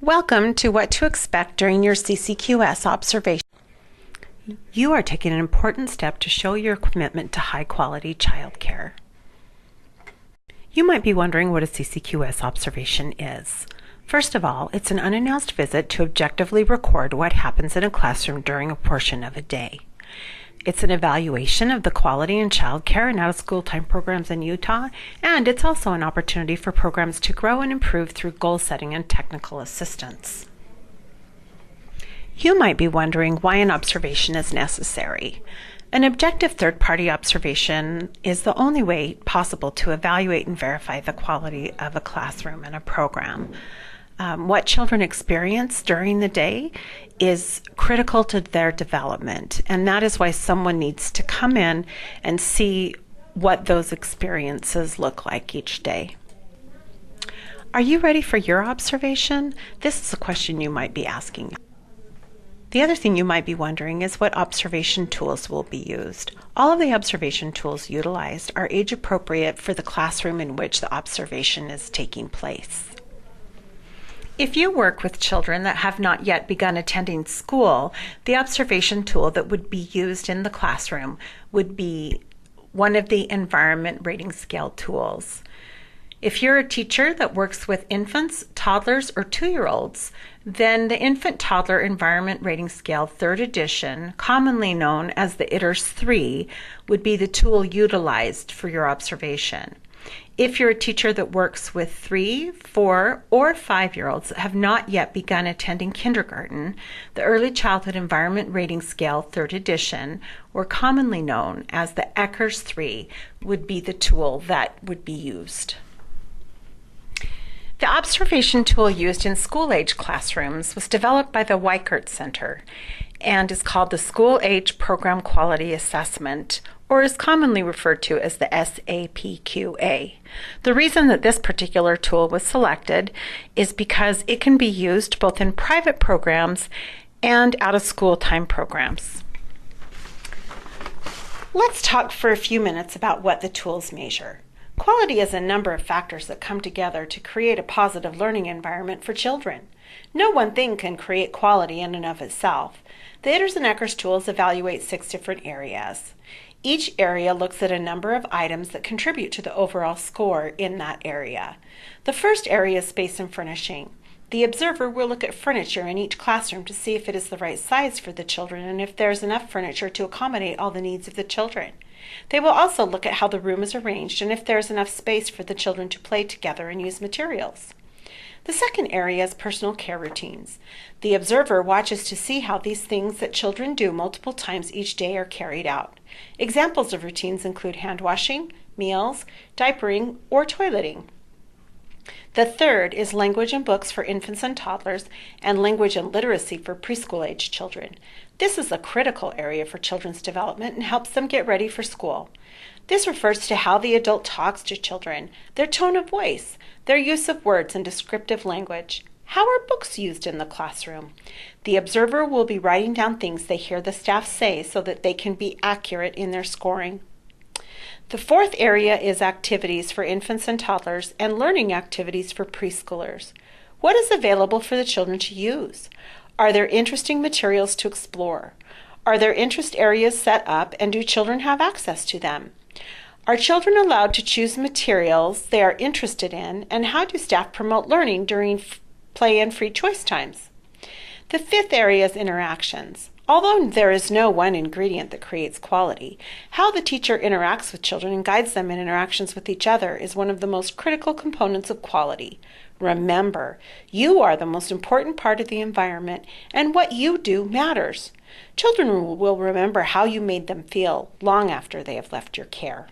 Welcome to what to expect during your CCQS observation. You are taking an important step to show your commitment to high-quality childcare. You might be wondering what a CCQS observation is. First of all, it's an unannounced visit to objectively record what happens in a classroom during a portion of a day. It's an evaluation of the quality in childcare and out-of-school time programs in Utah, and it's also an opportunity for programs to grow and improve through goal setting and technical assistance. You might be wondering why an observation is necessary. An objective third-party observation is the only way possible to evaluate and verify the quality of a classroom and a program. What children experience during the day is critical to their development, and that is why someone needs to come in and see what those experiences look like each day. Are you ready for your observation? This is a question you might be asking. The other thing you might be wondering is what observation tools will be used. All of the observation tools utilized are age appropriate for the classroom in which the observation is taking place. If you work with children that have not yet begun attending school, the observation tool that would be used in the classroom would be one of the environment rating scale tools. If you're a teacher that works with infants, toddlers, or 2-year-olds, then the Infant Toddler Environment Rating Scale 3rd edition, commonly known as the ITERS 3, would be the tool utilized for your observation. If you're a teacher that works with 3, 4, or 5-year-olds that have not yet begun attending kindergarten, the Early Childhood Environment Rating Scale 3rd edition, or commonly known as the ECHRS 3, would be the tool that would be used. The observation tool used in school-age classrooms was developed by the Weichert Center and is called the School-Age Program Quality Assessment, or is commonly referred to as the SAPQA. The reason that this particular tool was selected is because it can be used both in private programs and out-of-school time programs. Let's talk for a few minutes about what the tools measure. Quality is a number of factors that come together to create a positive learning environment for children. No one thing can create quality in and of itself. The ITERS and ECHRS tools evaluate 6 different areas. Each area looks at a number of items that contribute to the overall score in that area. The first area is space and furnishing. The observer will look at furniture in each classroom to see if it is the right size for the children and if there's enough furniture to accommodate all the needs of the children. They will also look at how the room is arranged and if there's enough space for the children to play together and use materials. The second area is personal care routines. The observer watches to see how these things that children do multiple times each day are carried out. Examples of routines include hand washing, meals, diapering, or toileting. The third is language and books for infants and toddlers and language and literacy for preschool-age children. This is a critical area for children's development and helps them get ready for school. This refers to how the adult talks to children, their tone of voice, their use of words and descriptive language. How are books used in the classroom? The observer will be writing down things they hear the staff say so that they can be accurate in their scoring. The fourth area is activities for infants and toddlers and learning activities for preschoolers. What is available for the children to use? Are there interesting materials to explore? Are there interest areas set up and do children have access to them? Are children allowed to choose materials they are interested in, and how do staff promote learning during play and free choice times? The fifth area is interactions. Although there is no one ingredient that creates quality, how the teacher interacts with children and guides them in interactions with each other is one of the most critical components of quality. Remember, you are the most important part of the environment, and what you do matters. Children will remember how you made them feel long after they have left your care.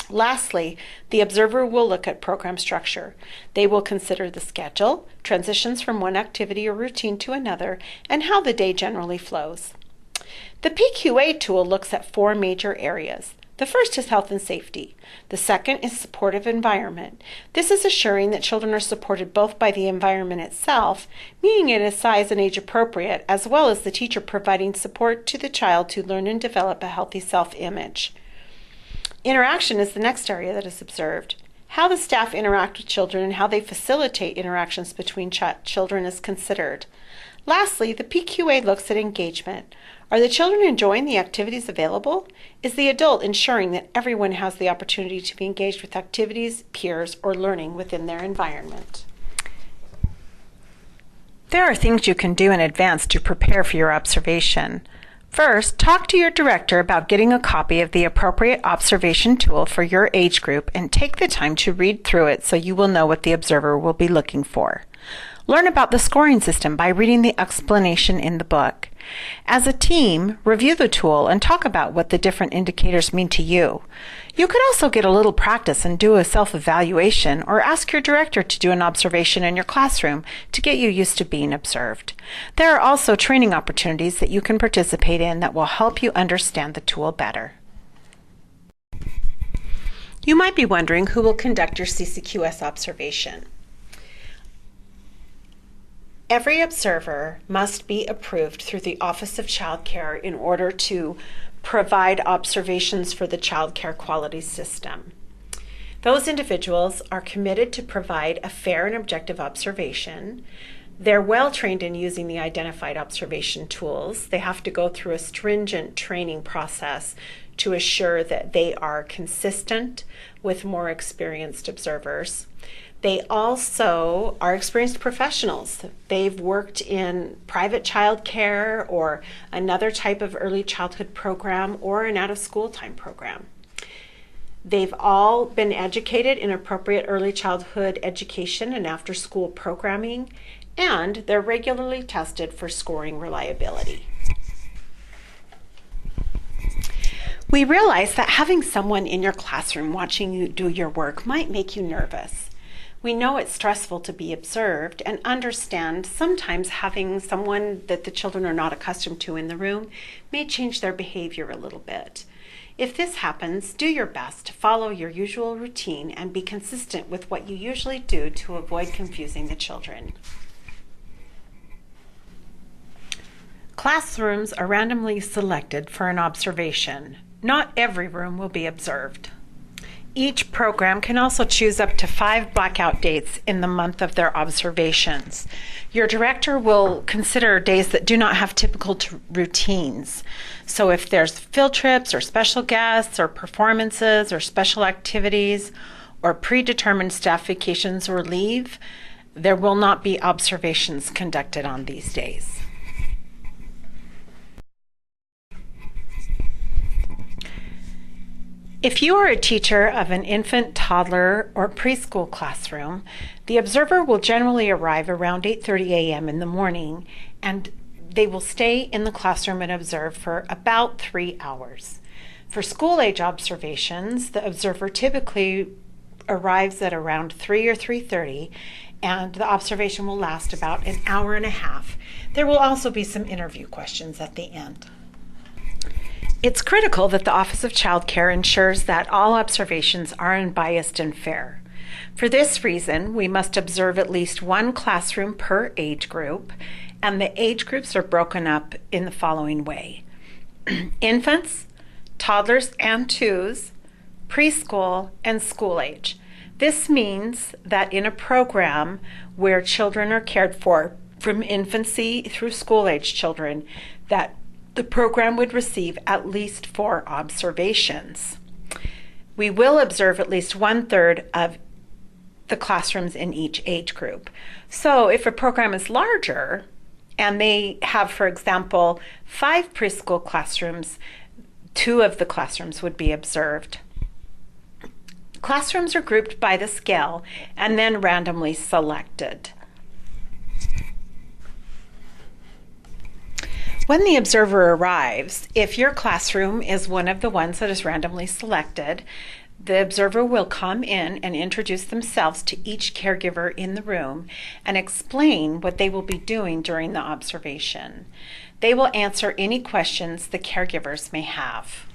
Lastly, the observer will look at program structure. They will consider the schedule, transitions from one activity or routine to another, and how the day generally flows. The PQA tool looks at 4 major areas. The first is health and safety. The second is supportive environment. This is assuring that children are supported both by the environment itself, meaning it is size and age appropriate, as well as the teacher providing support to the child to learn and develop a healthy self-image. Interaction is the next area that is observed. How the staff interact with children and how they facilitate interactions between children is considered. Lastly, the PQA looks at engagement. Are the children enjoying the activities available? Is the adult ensuring that everyone has the opportunity to be engaged with activities, peers, or learning within their environment? There are things you can do in advance to prepare for your observation. First, talk to your director about getting a copy of the appropriate observation tool for your age group and take the time to read through it so you will know what the observer will be looking for. Learn about the scoring system by reading the explanation in the book. As a team, review the tool and talk about what the different indicators mean to you. You could also get a little practice and do a self-evaluation or ask your director to do an observation in your classroom to get you used to being observed. There are also training opportunities that you can participate in that will help you understand the tool better. You might be wondering who will conduct your CCQS observation. Every observer must be approved through the Office of Child Care in order to provide observations for the child care quality system. Those individuals are committed to provide a fair and objective observation. They're well trained in using the identified observation tools. They have to go through a stringent training process to assure that they are consistent with more experienced observers. They also are experienced professionals. They've worked in private child care or another type of early childhood program or an out-of-school time program. They've all been educated in appropriate early childhood education and after-school programming, and they're regularly tested for scoring reliability. We realize that having someone in your classroom watching you do your work might make you nervous. We know it's stressful to be observed and understand sometimes having someone that the children are not accustomed to in the room may change their behavior a little bit. If this happens, do your best to follow your usual routine and be consistent with what you usually do to avoid confusing the children. Classrooms are randomly selected for an observation. Not every room will be observed. Each program can also choose up to 5 blackout dates in the month of their observations. Your director will consider days that do not have typical routines. So if there's field trips or special guests or performances or special activities or predetermined staff vacations or leave, there will not be observations conducted on these days. If you are a teacher of an infant, toddler, or preschool classroom, the observer will generally arrive around 8:30 a.m. in the morning, and they will stay in the classroom and observe for about 3 hours. For school-age observations, the observer typically arrives at around 3 or 3:30, and the observation will last about an hour and a half. There will also be some interview questions at the end. It's critical that the Office of Child Care ensures that all observations are unbiased and fair. For this reason, we must observe at least one classroom per age group, and the age groups are broken up in the following way. Infants, toddlers and twos, preschool, and school age. This means that in a program where children are cared for from infancy through school age children, that the program would receive at least 4 observations. We will observe at least 1/3 of the classrooms in each age group. So if a program is larger and they have, for example, 5 preschool classrooms, 2 of the classrooms would be observed. Classrooms are grouped by the scale and then randomly selected. When the observer arrives, if your classroom is one of the ones that is randomly selected, the observer will come in and introduce themselves to each caregiver in the room and explain what they will be doing during the observation. They will answer any questions the caregivers may have.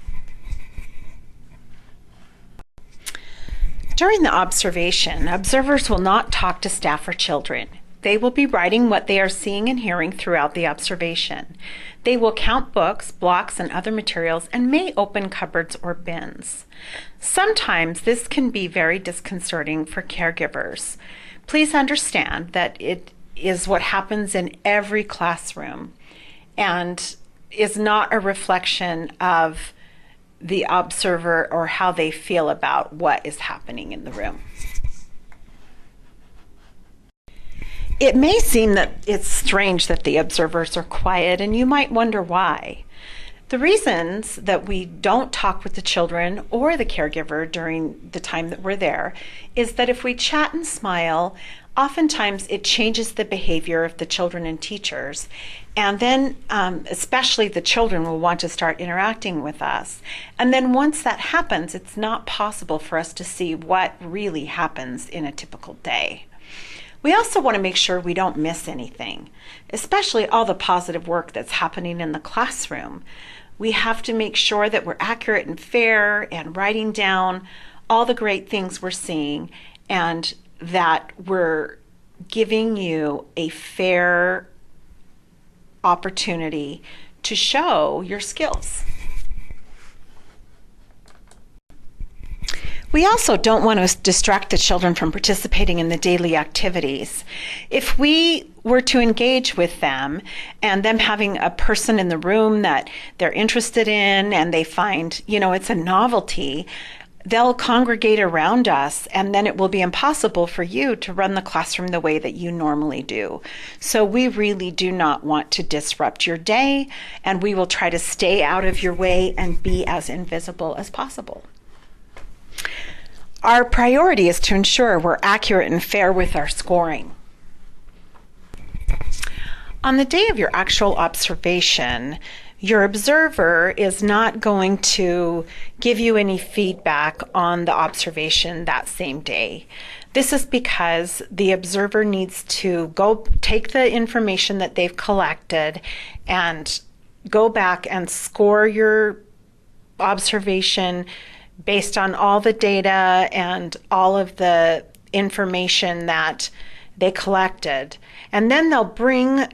During the observation, observers will not talk to staff or children. They will be writing what they are seeing and hearing throughout the observation. They will count books, blocks, and other materials and may open cupboards or bins. Sometimes this can be very disconcerting for caregivers. Please understand that it is what happens in every classroom and is not a reflection of the observer or how they feel about what is happening in the room. It may seem that it's strange that the observers are quiet, and you might wonder why. The reasons that we don't talk with the children or the caregiver during the time that we're there is that if we chat and smile, oftentimes it changes the behavior of the children and teachers. And then especially the children will want to start interacting with us. And then once that happens, it's not possible for us to see what really happens in a typical day. We also want to make sure we don't miss anything, especially all the positive work that's happening in the classroom. We have to make sure that we're accurate and fair and writing down all the great things we're seeing and that we're giving you a fair opportunity to show your skills. We also don't want to distract the children from participating in the daily activities. If we were to engage with them and them having a person in the room that they're interested in and they find, it's a novelty, they'll congregate around us and then it will be impossible for you to run the classroom the way that you normally do. So we really do not want to disrupt your day, and we will try to stay out of your way and be as invisible as possible. Our priority is to ensure we're accurate and fair with our scoring. On the day of your actual observation, your observer is not going to give you any feedback on the observation that same day. This is because the observer needs to go take the information that they've collected and go back and score your observation based on all the data and all of the information that they collected. And then they'll bring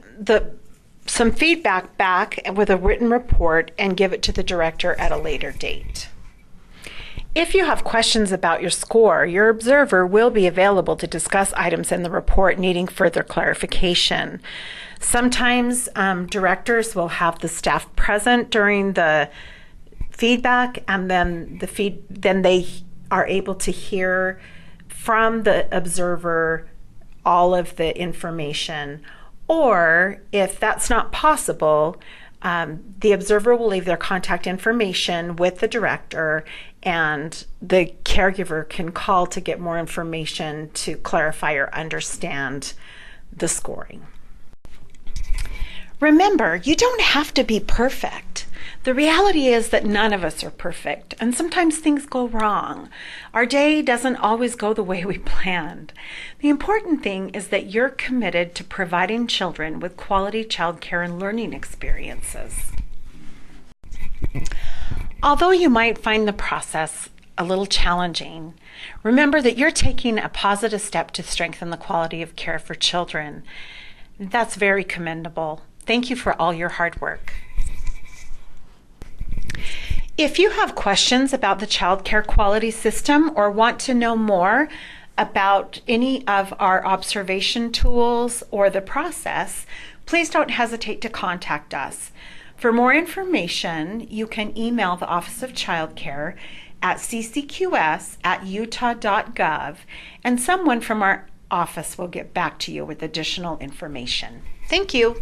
some feedback back with a written report and give it to the director at a later date. If you have questions about your score, your observer will be available to discuss items in the report needing further clarification. Sometimes directors will have the staff present during the feedback, and then they are able to hear from the observer all of the information. Or if that's not possible, the observer will leave their contact information with the director, and the caregiver can call to get more information to clarify or understand the scoring. Remember, you don't have to be perfect. The reality is that none of us are perfect, and sometimes things go wrong. Our day doesn't always go the way we planned. The important thing is that you're committed to providing children with quality childcare and learning experiences. Although you might find the process a little challenging, remember that you're taking a positive step to strengthen the quality of care for children. That's very commendable. Thank you for all your hard work. If you have questions about the child care quality system or want to know more about any of our observation tools or the process, please don't hesitate to contact us. For more information, you can email the Office of Child Care at ccqs@utah.gov, and someone from our office will get back to you with additional information. Thank you.